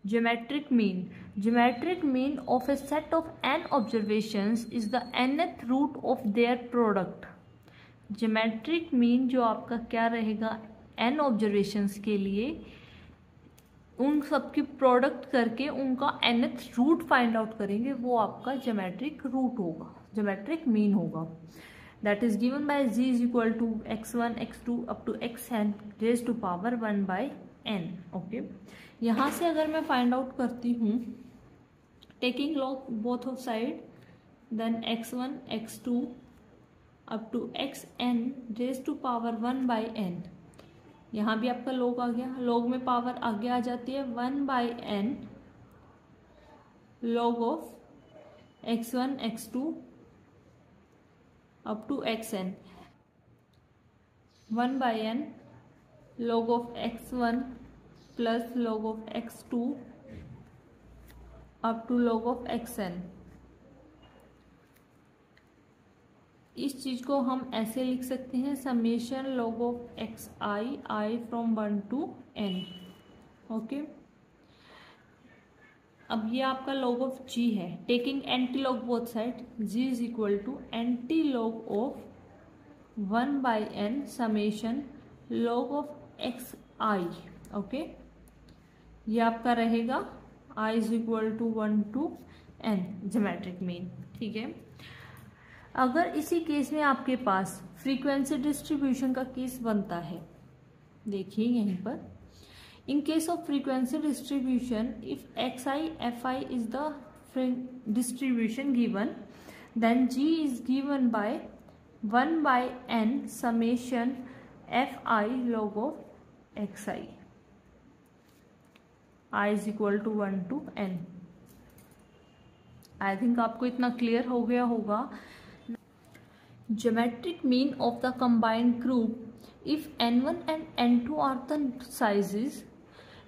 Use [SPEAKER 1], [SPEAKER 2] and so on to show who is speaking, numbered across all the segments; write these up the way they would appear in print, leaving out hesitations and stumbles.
[SPEAKER 1] Geometric mean. Geometric mean of a set of n observations is the nth root of their product. Geometric mean जो आपका क्या रहेगा n observations के लिए, उन सब की प्रोडक्ट करके उनका nth रूट फाइंड आउट करेंगे, वो आपका ज्योमेट्रिक रूट होगा, ज्योमेट्रिक मीन होगा. That is given by g is equal to x1 x2 up to xn raise to power 1 by n. Okay, यहाँ से अगर मैं फाइंड आउट करती हूँ taking log both of side, then x1 x2 up to xn raise to power 1 by n. यहाँ भी आपका log आ गया, लॉग में पावर आगे आ जाती है 1 by n log of x1 x2 up to xn, 1 by n log of x1 plus log of x2 up to log of xn. इस चीज को हम ऐसे लिख सकते हैं summation log of xi I from 1 to n. Okay, अब ये आपका log of g है, taking anti log both side, g is equal to anti log of 1 by n summation log of xi. Okay, ये आपका रहेगा i is equal to 1 to n geometric mean. ठीक है, अगर इसी केस में आपके पास फ्रीक्वेंसी डिस्ट्रीब्यूशन का केस बनता है, देखिए यहीं पर, इन case of frequency distribution if xi fi is the distribution given, then g is given by 1 by n summation fi log of xi, i is equal to 1 to n. I think आपको इतना clear हो गया होगा. Geometric mean of the combined group if n1 and n2 are the sizes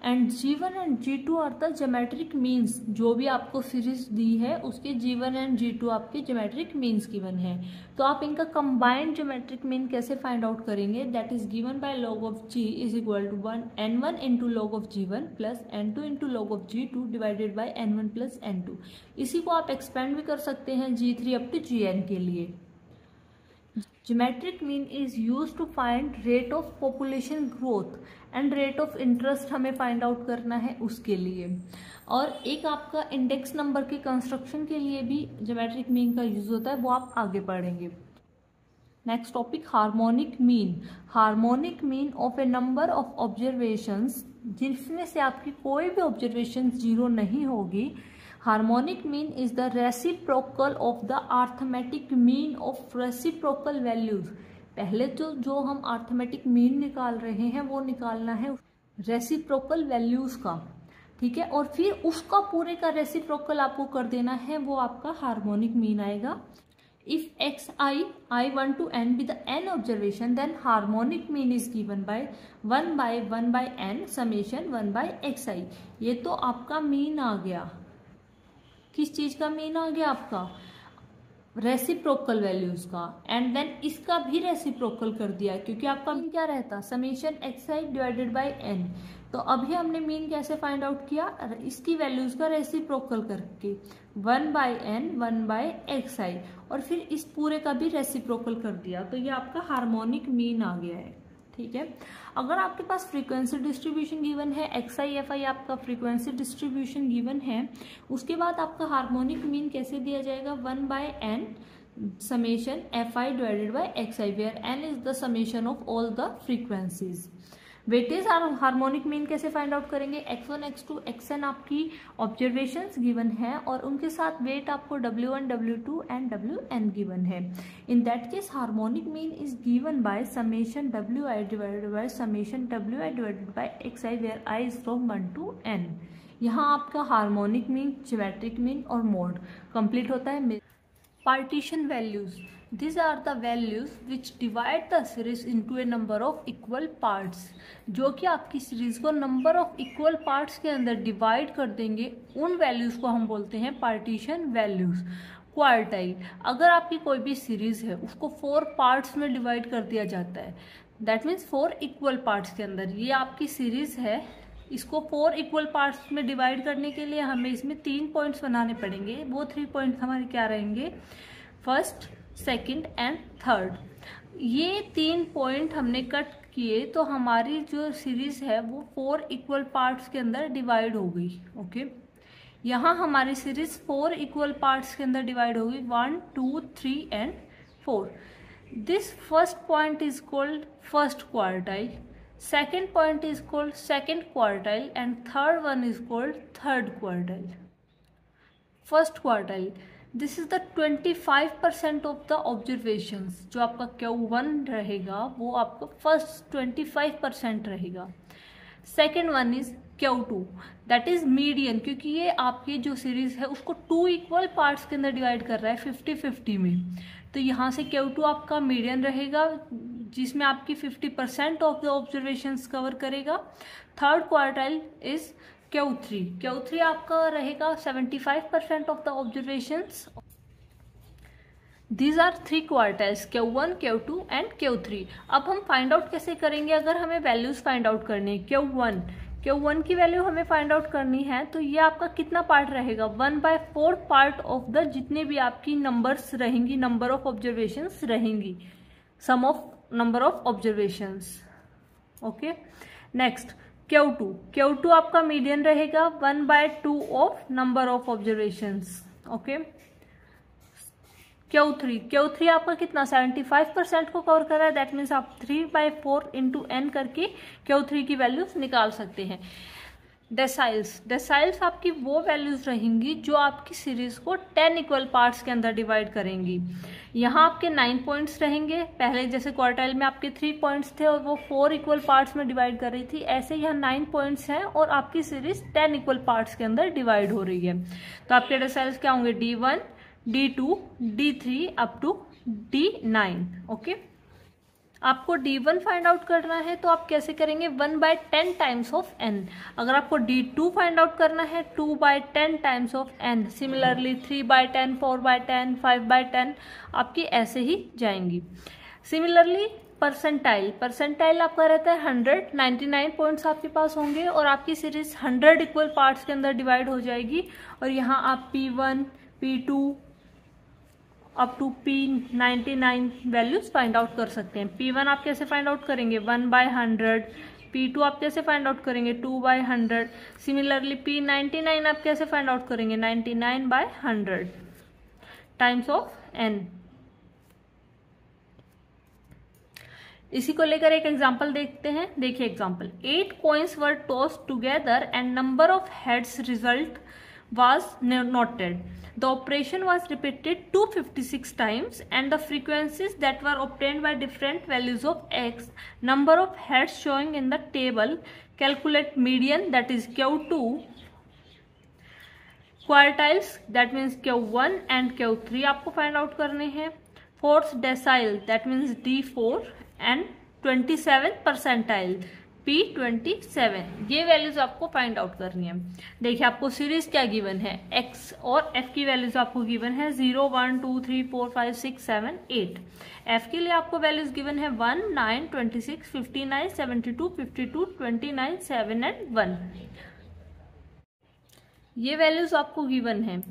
[SPEAKER 1] and g1 and g2 are the geometric means. जो भी आपको series दी है उसके g1 and g2 आपके geometric means गिवन है, तो आप इनका combined geometric mean कैसे फाइंड आउट करेंगे? That is given by log of g is equal to n1 into log of g1 plus n2 into log of g2 divided by n1 plus n2. इसी को आप expand भी कर सकते हैं g3 up to gn के लिए. Geometric mean is used to find rate of population growth and rate of interest हमें find out करना है उसके लिए. और एक आपका इंडेक्स नंबर के कंस्ट्रक्शन के लिए भी geometric mean का यूज होता है, वो आप आगे पढ़ेंगे. Next topic harmonic mean. Harmonic mean of A number of observations जिसमें से आपकी कोई भी ऑब्जर्वेशन जीरो नहीं होगी. Harmonic mean is the reciprocal of the arithmetic mean of reciprocal values. पहले तो जो हम अर्थमेटिक मीन निकाल रहे हैं वो निकालना है रेसिप्रोकल वैल्यूज का. ठीक है, और फिर उसका पूरे का रेसिप्रोकल आपको कर देना है, वो आपका हार्मोनिक मीन आएगा. If i want to n be the n observation, then harmonic mean is given by 1 by n summation 1 by xi. ये तो आपका मीन आ गया. किस चीज का मीन आ गया? आपका रेसिप्रोकल वैल्यूज का. एंड देन इसका भी रेसिप्रोकल कर दिया, क्योंकि आपका मीन क्या रहता? Summation xi divided by n. तो अभी हमने मीन कैसे फाइंड आउट किया? इसकी वैल्यूज का रेसिप्रोकल करके 1 बाय n 1 बाय xi, और फिर इस पूरे का भी रेसिप्रोकल कर दिया, तो ये आपका हार्मोनिक मीन आ गया है. ठीक है, अगर आपके पास फ्रीक्वेंसी डिस्ट्रीब्यूशन गिवन है, xi fi आपका फ्रीक्वेंसी डिस्ट्रीब्यूशन गिवन है, उसके बाद आपका हार्मोनिक मीन कैसे दिया जाएगा? 1 by n summation fi divided by xi, where n is the summation of all the frequencies. Weightage harmonic mean कैसे फाइंड आउट करेंगे? x1 x2 xn आपकी ऑब्जर्वेशंस गिवन है, और उनके साथ वेट आपको w1 w2 and wn given है. In that case harmonic mean is given by summation wi divided by summation wi divided by xi, where i is from 1 to n. यहाँ आपका harmonic mean, geometric mean और mode complete होता है. Partition values. These are the values which divide the series into a number of equal parts. जो कि आपकी series को number of equal parts के अंदर डिवाइड कर देंगे, उन वैल्यूज को हम बोलते हैं पार्टीशन वैल्यूज. क्वार्टाइल. अगर आपकी कोई भी सीरीज है उसको 4 पार्ट्स में डिवाइड कर दिया जाता है, दैट मीन्स 4 इक्वल पार्ट्स के अंदर. ये आपकी सीरीज है, इसको 4 इक्वल पार्ट्स में डिवाइड करने के लिए हमें इसमें 3 पॉइंट्स बनाने पड़ेंगे। वो 3 पॉइंट्स हमारे क्या रहेंगे, फर्स्ट, सेकंड एंड थर्ड। ये 3 पॉइंट हमने कट किए तो हमारी जो सीरीज है वो 4 इक्वल पार्ट्स के अंदर डिवाइड हो गई। ओके, यहाँ हमारी सीरीज 4 इक्वल पार्ट्स के अंदर डिवाइड हो गई, 1, 2, 3 and 4। This first point is called first quartile, second point is called second quartile and third one is called third quartile. First quartile, this is the 25% of the observations। जो आपका Q1 रहेगा वो आपका first 25% रहेगा। Second one is Q2, that is median, क्योंकि ये आपकी जो सीरीज है उसको 2 इक्वल पार्ट्स के अंदर डिवाइड कर रहा है 50-50 में, तो यहाँ से Q2 आपका मीडियन रहेगा जिसमें आपकी 50% ऑफ द ऑब्जर्वेशंस कवर करेगा। Third quartile is Q3, Q3 आपका रहेगा 75% of the observations. These are 3 quartiles, Q1, Q2 and Q3। अब हम फाइंड आउट कैसे करेंगे, अगर हमें वैल्यूज फाइंड आउट करनी है, Q1 की वैल्यू हमें फाइंड आउट करनी है, तो ये आपका कितना पार्ट रहेगा, 1/4 पार्ट ऑफ द जितने भी आपकी नंबर्स रहेंगी, नंबर ऑफ ऑब्जर्वेशंस रहेंगी, sum of number of observations. Okay, next Q2 आपका मीडियन रहेगा 1/2 of number of observations. Okay, Q3 आपका कितना 75% को कवर कर रहा है, दैट मीन्स आप 3/4 इंटू n करके Q3 की वैल्यूज निकाल सकते हैं। डेसाइल्स आपकी वो वैल्यूज रहेंगी जो आपकी सीरीज को 10 इक्वल पार्ट्स के अंदर डिवाइड करेंगी। यहाँ आपके 9 पॉइंट्स रहेंगे, पहले जैसे क्वार्टाइल में आपके 3 पॉइंट्स थे और वो 4 इक्वल पार्ट्स में डिवाइड कर रही थी, ऐसे यहाँ 9 पॉइंट्स हैं और आपकी सीरीज 10 इक्वल पार्ट्स के अंदर डिवाइड हो रही है। तो आपके डेसाइल्स क्या होंगे, D1, D2, D3 up to D9। Okay, आपको D1 फाइंड आउट करना है तो आप कैसे करेंगे, 1/10 टाइम्स ऑफ n। अगर आपको D2 फाइंड आउट करना है 2/10 टाइम्स ऑफ n। सिमिलरली 3/10, 4/10, 5/10 आपकी ऐसे ही जाएंगी। सिमिलरली परसेंटाइल आपका रहता है 100, 99 पॉइंट्स आपके पास होंगे और आपकी सीरीज 100 इक्वल पार्ट्स के अंदर डिवाइड हो जाएगी। और यहाँ आप P1, P2 up to P99 values find out कर सकते हैं। P1 आप कैसे फाइंड आउट करेंगे, 1/100। P2 आप कैसे फाइंड आउट करेंगे, 2/100। सिमिलरली P99 आप कैसे फाइंड आउट करेंगे, 99/100 टाइम्स ऑफ n। इसी को लेकर एक एग्जांपल देखते हैं। देखिए example, 8 coins were tossed together and number of heads result was noted. The operation was repeated 256 times and the frequencies that were obtained by different values of x, number of heads showing in the table, calculate median, that is Q2, quartiles, that means Q1 and Q3 आपको find out करने हैं। Fourth decyl, that means D4 and 27th percentile P27, ये values आपको find out करनी है। देखिए आपको series क्या गिवन है, x और f की वैल्यूज आपको गिवन है 0, 1, 2, 3, 4, 5, 6, 7, 8। f के लिए आपको वैल्यूज गिवन है 1, 9, 26, 59, 72, 52, 29, 7 एंड 1। ये वैल्यूज आपको गिवन है,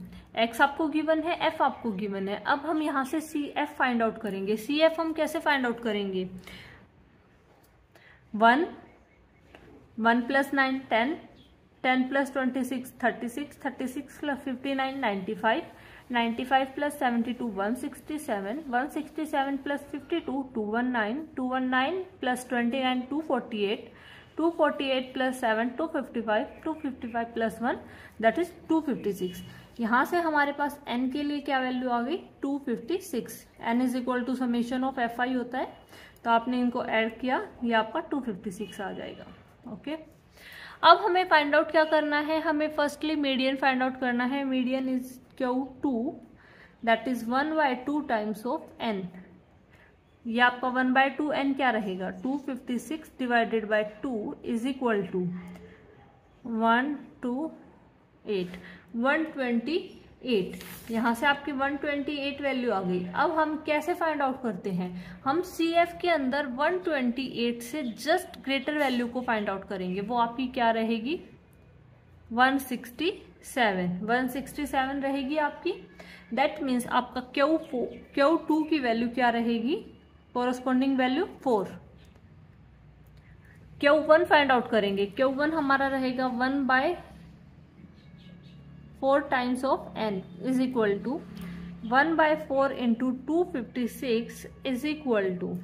[SPEAKER 1] x आपको गिवन है, f आपको गिवन है। अब हम यहाँ से CF फाइंड आउट करेंगे। CF हम कैसे फाइंड आउट करेंगे, 1 + 9 10, 10 + 26 36, 36 + 59 95, 95 + 72 167, 167 + 52 219, 219 + 29 248, 248 + 7 255, 255 + 1 दैट इज 256। यहाँ से हमारे पास n के लिए क्या वैल्यू आ गई, 256। n = समेशन ऑफ fi होता है, तो आपने इनको ऐड किया, ये आपका 256 आ जाएगा। ओके, अब हमें फाइंड आउट क्या करना है, हमें फर्स्टली मीडियन फाइंड आउट करना है। Median is Q2, that is 1/2 times of n। ये आपका 1/2 n क्या रहेगा, 256 divided by 2 is equal to 128, 120 8। यहाँ से आपकी 128 वैल्यू आ गई। अब हम कैसे फाइंड आउट करते हैं, हम CF के अंदर 128 से जस्ट ग्रेटर वैल्यू को फाइंड आउट करेंगे। वो आपकी क्या रहेगी, 167 रहेगी आपकी। दैट मीन्स आपका Q2 की वैल्यू क्या रहेगी, corresponding value 4। Q1 find out करेंगे। Q1 हमारा रहेगा 1/4 times of n is equal to 1/4 into 256 is equal to,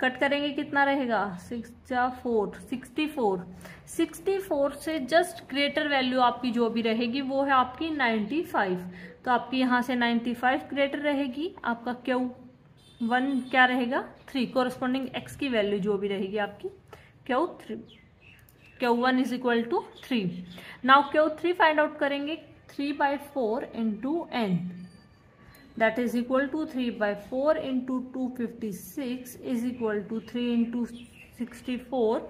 [SPEAKER 1] cut करेंगे कितना रहेगा, 6 जा 4, 64। 64 से जस्ट ग्रेटर वैल्यू आपकी जो भी रहेगी वो है आपकी 95। तो आपकी यहाँ से 95 ग्रेटर रहेगी। आपका Q1 क्या रहेगा, 3। कोरस्पॉन्डिंग x की वैल्यू जो भी रहेगी आपकी Q1 is equal to 3। Now Q3 find out करेंगे। 3/4 into n that is equal to 3/4 into 256 is equal to 3 into 64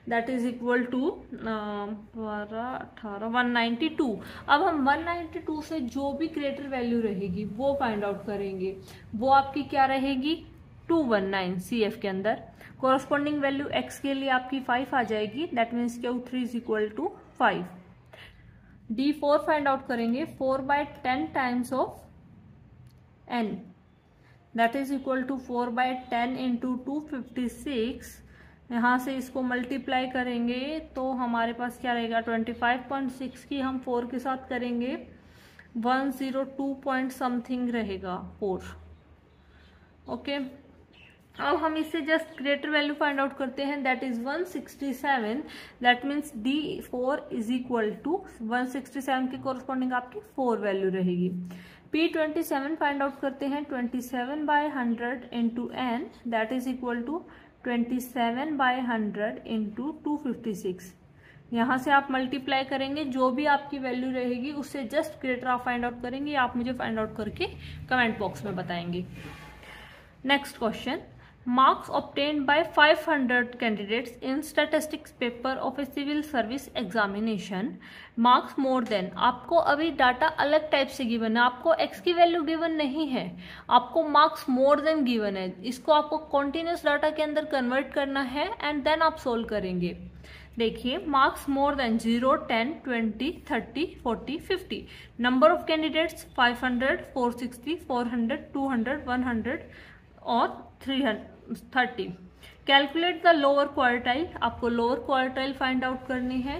[SPEAKER 1] that is equal to 192। अब हम 192 से जो भी ग्रेटर वैल्यू रहेगी वो फाइंड आउट करेंगे। वो आपकी क्या रहेगी, 219 CF के अंदर। कोरस्पॉन्डिंग वैल्यू x के लिए आपकी 5 आ जाएगी। That means Q3 is equal to 5। D4 find out करेंगे। 4/10 times of n that is equal to 4/10 into 256। यहाँ से इसको मल्टीप्लाई करेंगे तो हमारे पास क्या रहेगा, 25.6 की हम 4 के साथ करेंगे 102 पॉइंट समथिंग रहेगा 4। ओके, अब हम इससे just greater value find out करते हैं। That is 167। That means D4 is equal to 167 के कोरस्पॉन्डिंग आपकी 4 वैल्यू रहेगी। P27 फाइंड आउट करते हैं। 27/100 into n that is equal to 27/100 into 256। यहाँ से आप मल्टीप्लाई करेंगे, जो भी आपकी वैल्यू रहेगी उससे जस्ट ग्रेटर आप फाइंड आउट करेंगे। आप मुझे फाइंड आउट करके कमेंट बॉक्स में बताएंगे। Next question, marks obtained by 500 candidates in statistics paper of a civil service examination, marks more than, आपको अभी डाटा अलग टाइप से गिवन है, आपको x की वैल्यू गिवन नहीं है, आपको मार्क्स मोर देन गिवन है। इसको आपको कॉन्टिन्यूस डाटा के अंदर कन्वर्ट करना है एंड देन आप सोल्व करेंगे। देखिए, marks more than 0, 10, 20, 30, 40, 50। Number of candidates 500, 460, 400, 200, 100 और 330। कैलकुलेट द लोअर क्वार्टाइल, आपको लोअर क्वार्टाइल फाइंड आउट करनी है।